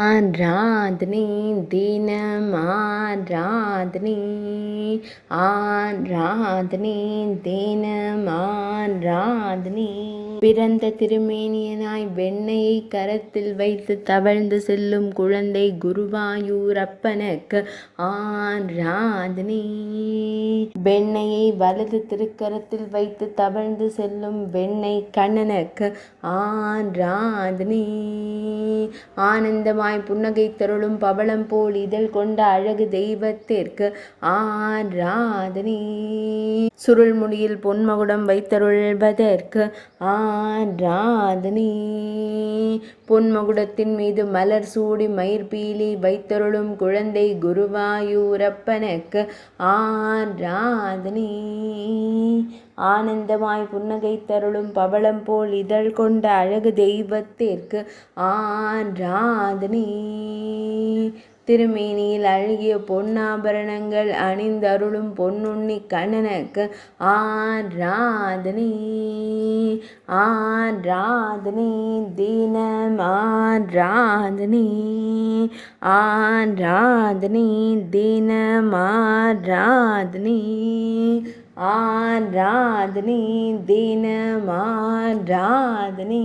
ஆராதனை தினம் ஆராதனை ஆராதனை தினம் ஆராதனை. பிறந்த திருமேனியனாய் வெண்ணையை கரத்தில் வைத்து தவழ்ந்து செல்லும் குழந்தை குருவாயூரப்பனுக்கு ஆராதனை. வெண்ணையை வலது திருக்கரத்தில் வைத்து தவழ்ந்து செல்லும் வெண்ணை கண்ணனுக்கு ஆராதனை. ஆனந்தமாய் புன்னகை தருளும் பவளம் போல் இதழ் கொண்ட அழகு தெய்வத்திற்கு ஆராதனை. சுருள் முடியில் பொன்மகுடம் வைத்தருள்வதற்கு ஆராதனை. பொன்மகுடத்தின் மீது மலர் சூடி மயிர்பீலி வைத்தருளும் குழந்தை குருவாயூரப்பனுக்கு ஆராதனை. ஆனந்தமாய் புன்னகை தருளும் பவளம் போல் இதழ் கொண்ட அழகு தெய்வத்திற்கு ஆராதனை. திருமேனியில் அழகிய பொன்னாபரணங்கள் அணிந்தருளும் பொன்னுண்ணி கண்ணனுக்கு ஆராதனை. ஆராதனை தினம் ஆராதனை ஆராதனை தினம் ஆராதனை ஆராதனை தினம் ஆராதனை.